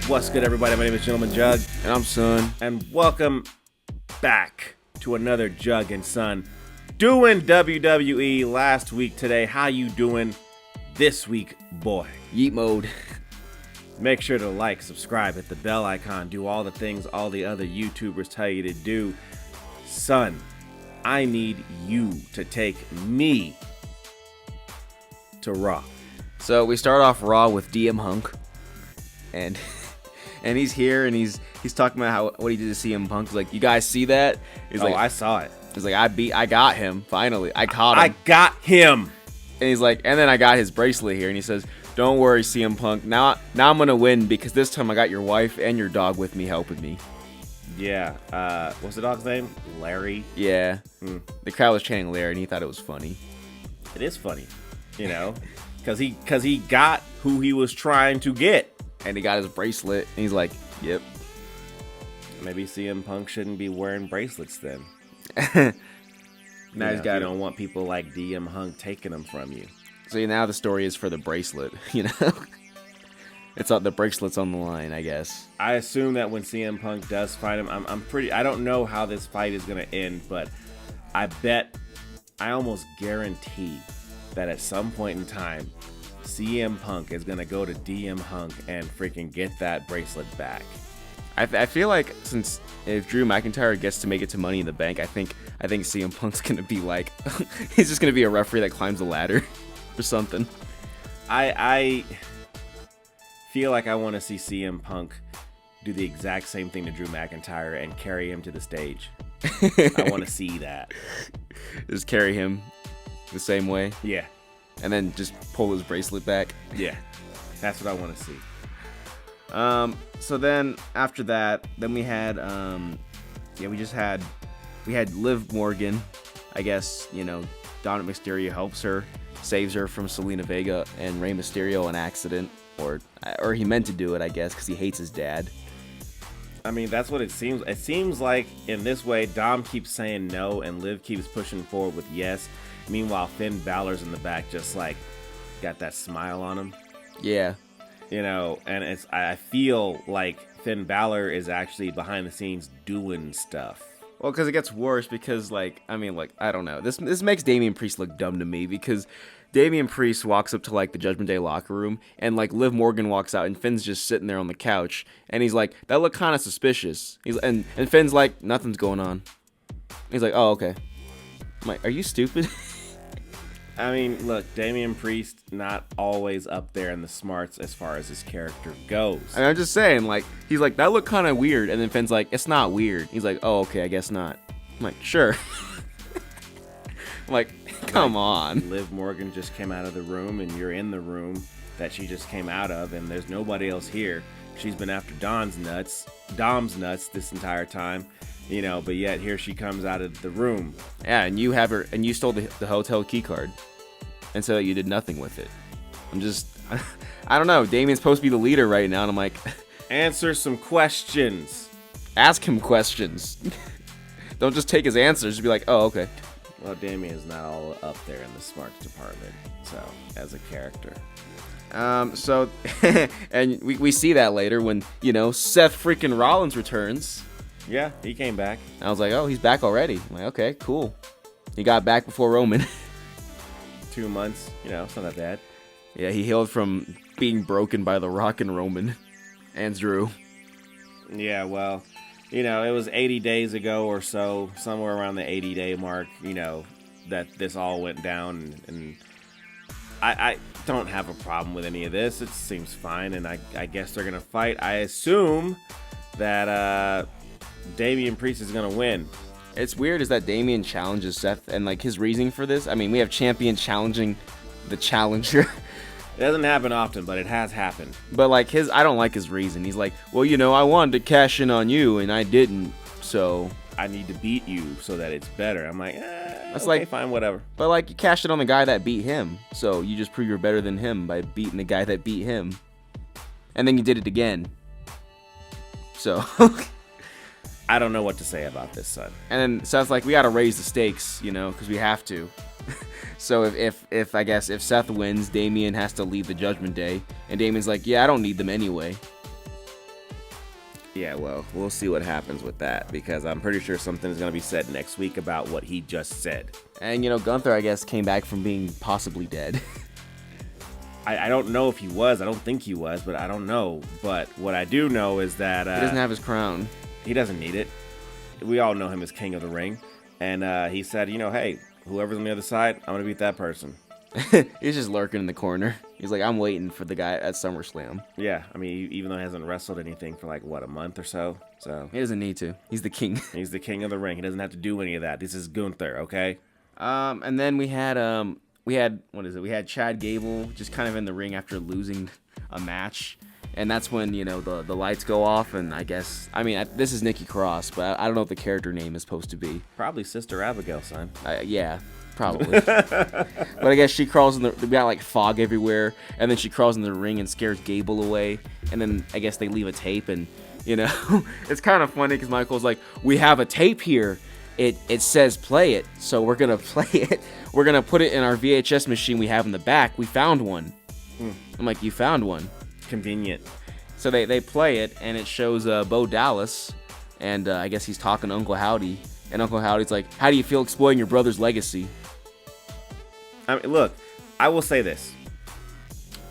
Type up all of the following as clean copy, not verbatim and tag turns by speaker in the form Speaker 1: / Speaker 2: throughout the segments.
Speaker 1: What's good, everybody? My name is Gentleman Jugg.
Speaker 2: And I'm Son.
Speaker 1: And welcome back to another Jugg and Son. Doing WWE last week today. How you doing this week, boy?
Speaker 2: Yeet mode.
Speaker 1: Make sure to like, subscribe, hit the bell icon, do all the things all the other YouTubers tell you to do. Son, I need you to take me to Raw.
Speaker 2: So we start off Raw with DM Hunk. And he's here and he's talking about what he did to CM Punk. He's like, you guys see that? He's like,
Speaker 1: I saw it.
Speaker 2: He's like, I got him, finally. I caught him.
Speaker 1: I got him.
Speaker 2: And he's like, and then I got his bracelet here. And he says, don't worry, CM Punk. Now I'm going to win because this time I got your wife and your dog with me helping me.
Speaker 1: Yeah. What's the dog's name? Larry?
Speaker 2: Yeah. The crowd was chanting Larry and he thought it was funny.
Speaker 1: It is funny, you know, because he got who he was trying to get.
Speaker 2: And he got his bracelet. And he's like, yep.
Speaker 1: Maybe CM Punk shouldn't be wearing bracelets then.
Speaker 2: Now he's got.
Speaker 1: You don't want people like DM Hunk taking them from you.
Speaker 2: So now the story is for the bracelet, you know? It's the bracelet's on the line, I guess.
Speaker 1: I assume that when CM Punk does fight him, I don't know how this fight is going to end, but I almost guarantee that at some point in time, CM Punk is going to go to DM Hunk and freaking get that bracelet back.
Speaker 2: I feel like since if Drew McIntyre gets to make it to Money in the Bank, I think CM Punk's going to be like, he's just going to be a referee that climbs a ladder or something.
Speaker 1: I feel like I want to see CM Punk do the exact same thing to Drew McIntyre and carry him to the stage. I want to see that.
Speaker 2: Just carry him the same way?
Speaker 1: Yeah.
Speaker 2: And then just pull his bracelet back?
Speaker 1: Yeah. That's what I want to see.
Speaker 2: So then after that, then we had we had Liv Morgan. I guess, you know, Dominic Mysterio helps her, saves her from Selena Vega and Rey Mysterio an accident, or he meant to do it, I guess, because he hates his dad.
Speaker 1: I mean, that's what it seems. It seems like in this way, Dom keeps saying no and Liv keeps pushing forward with yes. Meanwhile, Finn Balor's in the back just like got that smile on him.
Speaker 2: Yeah.
Speaker 1: You know, and I feel like Finn Balor is actually behind the scenes doing stuff.
Speaker 2: Well, because it gets worse because, I don't know. This makes Damian Priest look dumb to me because Damian Priest walks up to, the Judgment Day locker room and, Liv Morgan walks out and Finn's just sitting there on the couch and he's like, that looked kind of suspicious. And Finn's like, nothing's going on. He's like, oh, okay. I'm like, are you stupid?
Speaker 1: I mean, look, Damian Priest not always up there in the smarts as far as his character goes.
Speaker 2: I mean, I'm just saying, he's like, that looked kind of weird. And then Finn's like, it's not weird. He's like, oh, okay, I guess not. I'm like, sure. I'm like, come on.
Speaker 1: Liv Morgan just came out of the room and you're in the room that she just came out of and there's nobody else here. She's been after Dom's nuts this entire time. You know, but yet here she comes out of the room.
Speaker 2: Yeah, and you have her, and you stole the hotel key card, and so you did nothing with it. I don't know. Damien's supposed to be the leader right now, and I'm like,
Speaker 1: answer some questions.
Speaker 2: Ask him questions. Don't just take his answers. Just be like, oh, okay.
Speaker 1: Well, Damien's not all up there in the smarts department, so as a character.
Speaker 2: So, and we see that later when Seth freaking Rollins returns.
Speaker 1: Yeah, he came back.
Speaker 2: I was like, oh, he's back already. I'm like, okay, cool. He got back before Roman.
Speaker 1: 2 months, it's not that bad.
Speaker 2: Yeah, he healed from being broken by The Rock and Roman. And Drew.
Speaker 1: Yeah, well, it was 80 days ago or so, somewhere around the 80-day mark, that this all went down. And I don't have a problem with any of this. It seems fine, and I guess they're going to fight. I assume that Damian Priest is going to win.
Speaker 2: It's weird is that Damian challenges Seth and his reasoning for this. I mean, we have champion challenging the challenger.
Speaker 1: It doesn't happen often, but it has happened.
Speaker 2: But I don't like his reason. He's like, well, I wanted to cash in on you and I didn't. So
Speaker 1: I need to beat you so that it's better. I'm like, that's
Speaker 2: okay,
Speaker 1: fine, whatever.
Speaker 2: But you cashed it on the guy that beat him. So you just prove you're better than him by beating the guy that beat him. And then you did it again. So
Speaker 1: I don't know what to say about this, son.
Speaker 2: And then Seth's like, we got to raise the stakes, because we have to. So if I guess if Seth wins, Damian has to leave the Judgment Day, and Damian's like, yeah, I don't need them anyway.
Speaker 1: Yeah, well, we'll see what happens with that, because I'm pretty sure something's going to be said next week about what he just said.
Speaker 2: And, Gunther, I guess, came back from being possibly dead.
Speaker 1: I don't know if he was. I don't think he was, but I don't know. But what I do know is that...
Speaker 2: he doesn't have his crown.
Speaker 1: He doesn't need it. We all know him as King of the Ring. And he said, hey, whoever's on the other side, I'm going to beat that person.
Speaker 2: He's just lurking in the corner. He's like, I'm waiting for the guy at SummerSlam.
Speaker 1: Yeah, I mean, even though he hasn't wrestled anything for like, a month or so. So
Speaker 2: he doesn't need to. He's the king.
Speaker 1: He's the King of the Ring. He doesn't have to do any of that. This is Gunther, okay?
Speaker 2: And then we had what is it? We had Chad Gable just kind of in the ring after losing a match. And that's when, the lights go off, and this is Nikki Cross, but I don't know what the character name is supposed to be.
Speaker 1: Probably Sister Abigail, son.
Speaker 2: Yeah, probably. But I guess she crawls we got like fog everywhere, and then she crawls in the ring and scares Gable away, and then I guess they leave a tape, and, it's kind of funny because Michael's like, we have a tape here. It says play it, so we're going to play it. We're going to put it in our VHS machine we have in the back. We found one. I'm like, you found one?
Speaker 1: Convenient.
Speaker 2: So they play it, and it shows Bo Dallas, and I guess he's talking to Uncle Howdy, and Uncle Howdy's like, how do you feel exploiting your brother's legacy?
Speaker 1: I mean, look, I will say this.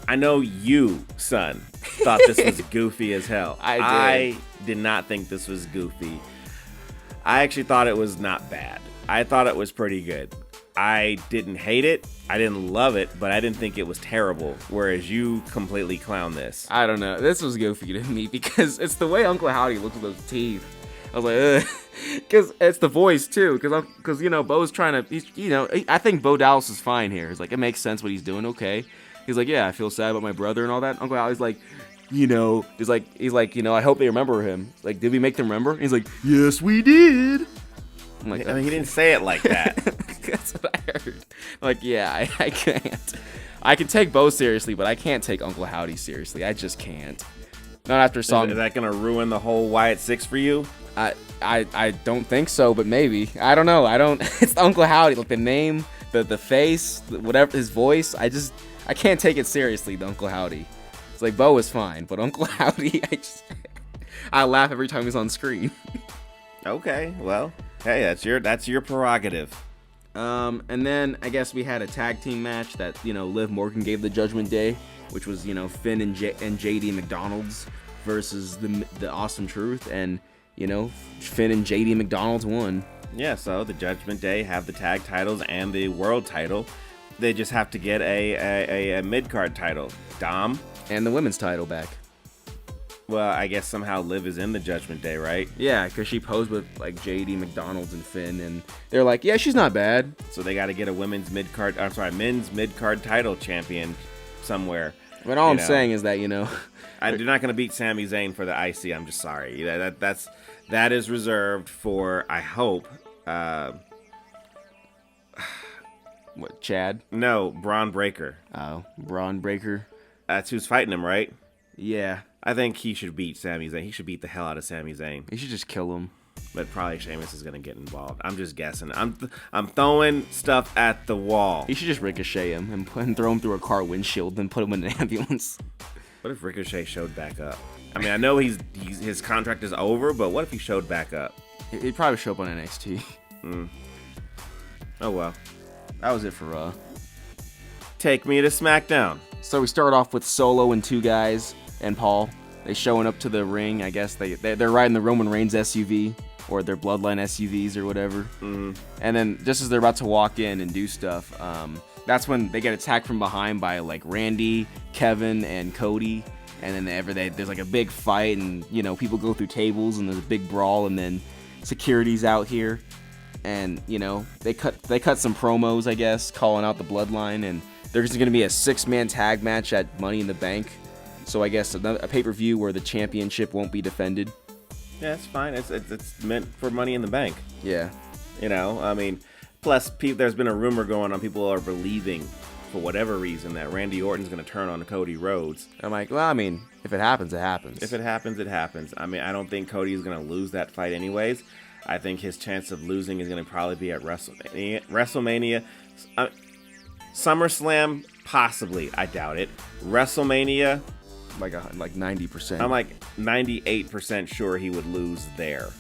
Speaker 1: I know you, son, thought this was goofy as hell. I did not think this was goofy. I actually thought it was not bad. I thought it was pretty good. I didn't hate it. I didn't love it, but I didn't think it was terrible, whereas you completely clown this.
Speaker 2: I don't know. This was goofy to me because it's the way Uncle Howdy looks with those teeth. I was like, ugh. Because it's the voice, too. Because Bo's trying to, I think Bo Dallas is fine here. He's like, it makes sense what he's doing, okay. He's like, yeah, I feel sad about my brother and all that. Uncle Howdy's like, he's like, I hope they remember him. Like, did we make them remember? And he's like, yes, we did. I'm like,
Speaker 1: I mean, he didn't say it like that.
Speaker 2: That's what I heard. Like, yeah, I can't. I can take Bo seriously, but I can't take Uncle Howdy seriously. I just can't. Not after song.
Speaker 1: Is that gonna ruin the whole Wyatt Six for you?
Speaker 2: I don't think so, but maybe. I don't know. It's Uncle Howdy. Like the name, the face, whatever, his voice. I can't take it seriously. The Uncle Howdy. It's like Bo is fine, but Uncle Howdy, I laugh every time he's on screen.
Speaker 1: Okay, well, hey, that's your prerogative.
Speaker 2: And then I guess we had a tag team match that, Liv Morgan gave the Judgment Day, which was, Finn and JD McDonald's versus the Awesome Truth, and, Finn and JD McDonald's won.
Speaker 1: Yeah, so the Judgment Day have the tag titles and the world title. They just have to get a mid-card title. Dom.
Speaker 2: And the women's title back.
Speaker 1: Well, I guess somehow Liv is in the Judgment Day, right?
Speaker 2: Yeah, because she posed with, like, JD McDonald's and Finn, and they're like, yeah, she's not bad.
Speaker 1: So they got to get a men's mid-card title champion somewhere.
Speaker 2: But all I'm saying is that,
Speaker 1: they're not going to beat Sami Zayn for the IC. I'm just sorry. That is reserved for, I hope,
Speaker 2: what, Chad?
Speaker 1: No, Braun Breaker.
Speaker 2: Oh, Braun Breaker.
Speaker 1: That's who's fighting him, right?
Speaker 2: Yeah.
Speaker 1: I think he should beat Sami Zayn. He should beat the hell out of Sami Zayn.
Speaker 2: He should just kill him.
Speaker 1: But probably Sheamus is going to get involved. I'm just guessing. I'm throwing stuff at the wall.
Speaker 2: He should just ricochet him and throw him through a car windshield, then put him in an ambulance.
Speaker 1: What if Ricochet showed back up? I mean, I know his contract is over, but what if he showed back up?
Speaker 2: He'd probably show up on NXT.
Speaker 1: Oh, well.
Speaker 2: That was it for Raw.
Speaker 1: Take me to SmackDown.
Speaker 2: So we start off with Solo and two guys and Paul. They showing up to the ring. I guess they're riding the Roman Reigns SUV or their Bloodline SUVs or whatever.
Speaker 1: Mm-hmm.
Speaker 2: And then just as they're about to walk in and do stuff, that's when they get attacked from behind by like Randy, Kevin, and Cody. And then there's like a big fight, and people go through tables, and there's a big brawl, and then security's out here, and they cut some promos, I guess, calling out the Bloodline, and there's going to be a 6-man tag match at Money in the Bank. So I guess a pay-per-view where the championship won't be defended.
Speaker 1: Yeah, it's fine. It's meant for Money in the Bank.
Speaker 2: Yeah.
Speaker 1: I mean, plus there's been a rumor going on. People are believing, for whatever reason, that Randy Orton's going to turn on Cody Rhodes.
Speaker 2: I'm like, well, I mean, if it happens, it happens.
Speaker 1: If it happens, it happens. I mean, I don't think Cody is going to lose that fight anyways. I think his chance of losing is going to probably be at WrestleMania. SummerSlam, possibly. I doubt it. WrestleMania,
Speaker 2: like 90%.
Speaker 1: I'm like 98% sure he would lose there.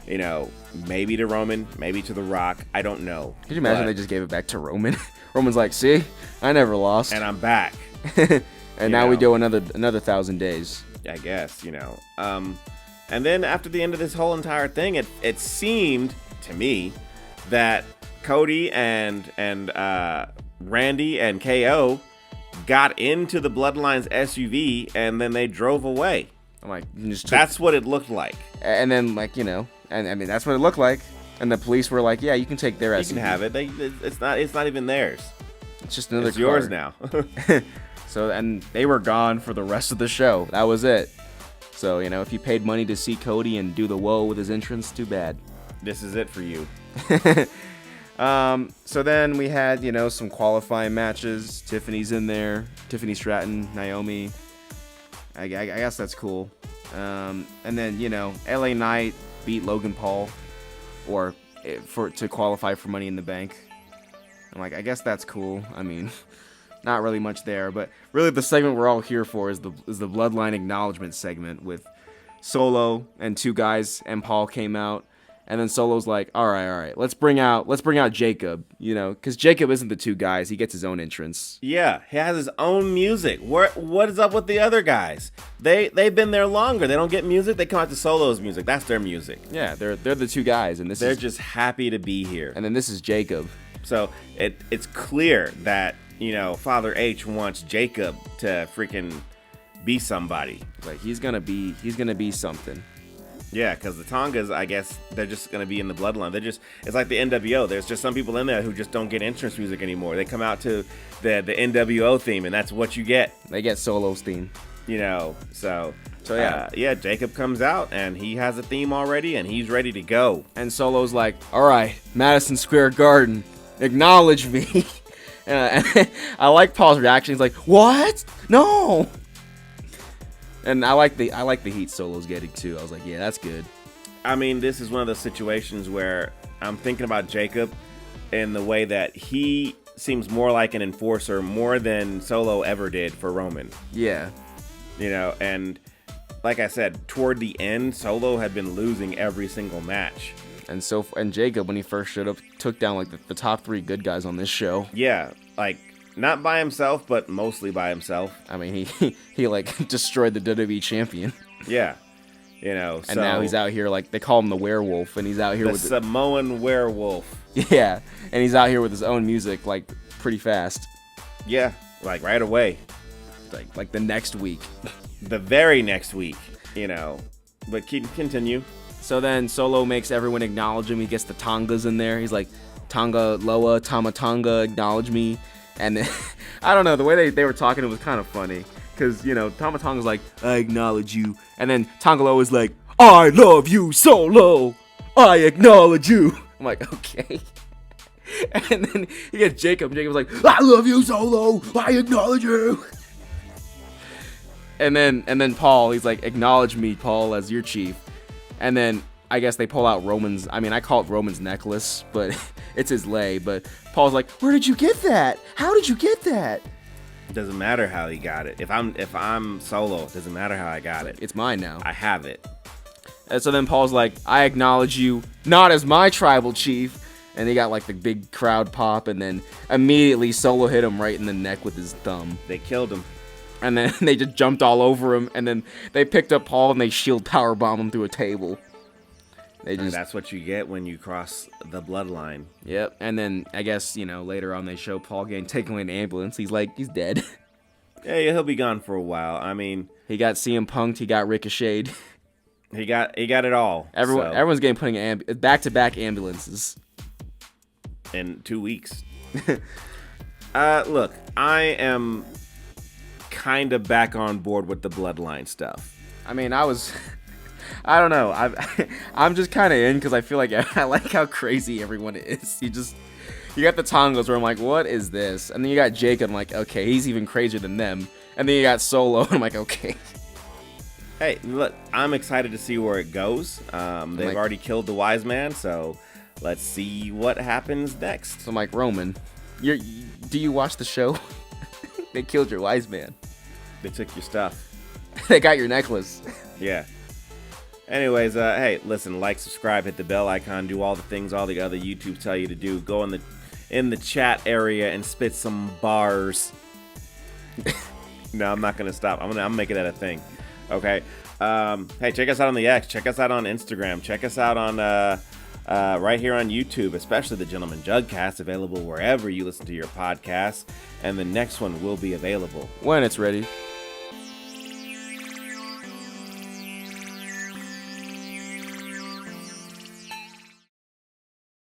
Speaker 1: You know, maybe to Roman, maybe to The Rock. I don't know.
Speaker 2: Could you imagine they just gave it back to Roman? Roman's like, see, I never lost,
Speaker 1: and I'm back.
Speaker 2: and now we go another 1,000 days.
Speaker 1: I guess, you know. And then after the end of this whole entire thing, it seemed to me that Cody and Randy and KO got into the Bloodlines SUV and then they drove away.
Speaker 2: I'm like,
Speaker 1: that's what it looked like.
Speaker 2: And then, like, you know, and I mean, that's what it looked like. And the police were like, yeah, you can take their SUV.
Speaker 1: You can have it. It's not even theirs.
Speaker 2: It's just another car.
Speaker 1: It's yours now.
Speaker 2: So, and they were gone for the rest of the show. That was it. So, you know, if you paid money to see Cody and do the whoa with his entrance, too bad.
Speaker 1: This is it for you.
Speaker 2: So then we had, you know, some qualifying matches. Tiffany's in there. Tiffany Stratton, Naomi. I guess that's cool. And then, you know, LA Knight beat Logan Paul to qualify for Money in the Bank. I'm like, I guess that's cool. I mean, not really much there, but really the segment we're all here for is the Bloodline acknowledgement segment with Solo and two guys, and Paul came out. And then Solo's like, all right, let's bring out Jacob, you know, because Jacob isn't the two guys. He gets his own entrance.
Speaker 1: Yeah, he has his own music. What is up with the other guys? They've been there longer. They don't get music. They come out to Solo's music. That's their music.
Speaker 2: Yeah, they're the two guys, and
Speaker 1: they're just happy to be here.
Speaker 2: And then this is Jacob.
Speaker 1: So it's clear that, you know, Father H wants Jacob to freaking be somebody.
Speaker 2: Like he's gonna be something.
Speaker 1: Yeah, because the Tongas, I guess, they're just going to be in the Bloodline. It's like the NWO. There's just some people in there who just don't get entrance music anymore. They come out to the NWO theme, and that's what you get.
Speaker 2: They get Solo's theme.
Speaker 1: You know, so yeah, Jacob comes out, and he has a theme already, and he's ready to go.
Speaker 2: And Solo's like, all right, Madison Square Garden, acknowledge me. I like Paul's reaction. He's like, what? No. And I like the heat Solo's getting too. I was like, yeah, that's good.
Speaker 1: I mean, this is one of those situations where I'm thinking about Jacob in the way that he seems more like an enforcer more than Solo ever did for Roman.
Speaker 2: Yeah.
Speaker 1: You know, and like I said, toward the end, Solo had been losing every single match.
Speaker 2: And Jacob, when he first showed up, took down like the top 3 good guys on this show.
Speaker 1: Yeah, like not by himself, but mostly by himself.
Speaker 2: I mean, he like destroyed the WWE champion.
Speaker 1: Yeah, you know.
Speaker 2: And now he's out here, like they call him the werewolf, and he's out here with
Speaker 1: the Samoan werewolf.
Speaker 2: Yeah, and he's out here with his own music, like pretty fast.
Speaker 1: Yeah, like right away.
Speaker 2: Like the next week.
Speaker 1: The very next week, you know. But continue.
Speaker 2: So then Solo makes everyone acknowledge him. He gets the Tongas in there. He's like, Tonga Loa, Tama Tonga, acknowledge me. And then, I don't know, the way they were talking, it was kind of funny. Because, you know, Tama Tonga's like, I acknowledge you. And then Tonga Loa is like, I love you, Solo. I acknowledge you. I'm like, okay. And then he gets Jacob. Jacob's like, I love you, Solo. I acknowledge you. And then Paul, he's like, acknowledge me, Paul, as your chief. And then I guess they pull out Roman's, I mean, I call it Roman's necklace, but it's his lei. But Paul's like, where did you get that? How did you get that?
Speaker 1: It doesn't matter how he got it. If I'm Solo, it doesn't matter how I got it.
Speaker 2: It's mine now.
Speaker 1: I have it.
Speaker 2: And so then Paul's like, I acknowledge you, not as my tribal chief. And they got like the big crowd pop, and then immediately Solo hit him right in the neck with his thumb.
Speaker 1: They killed him.
Speaker 2: And then they just jumped all over him, and then they picked up Paul and they shield powerbomb him through a table.
Speaker 1: And that's what you get when you cross the bloodline.
Speaker 2: Yep. And then I guess, you know, later on they show Paul getting taken away in an ambulance. He's like, he's dead.
Speaker 1: Yeah, he'll be gone for a while. I mean,
Speaker 2: he got CM Punk'd, he got ricocheted.
Speaker 1: He got it all.
Speaker 2: Everyone's getting put in back-to-back ambulances
Speaker 1: in 2 weeks. Look, I am kind of back on board with the bloodline stuff.
Speaker 2: I mean, I don't know. I'm just kind of in because I feel like I like how crazy everyone is. You got the Tongos where I'm like, what is this? And then you got Jacob. I'm like, okay, he's even crazier than them. And then you got Solo. And I'm like, okay.
Speaker 1: Hey, look, I'm excited to see where it goes. They've already killed the wise man, so let's see what happens next.
Speaker 2: So I'm like, Roman, do you watch the show? They killed your wise man.
Speaker 1: They took your stuff.
Speaker 2: They got your necklace.
Speaker 1: Yeah. Anyways, hey, listen, like, subscribe, hit the bell icon, do all the things all the other YouTubes tell you to do. Go in the chat area and spit some bars. No, I'm not gonna stop. I'm making that a thing. Okay. Hey, check us out on the X. Check us out on Instagram. Check us out on right here on YouTube, especially the Gentleman Jugcast, available wherever you listen to your podcasts. And the next one will be available
Speaker 2: When it's ready.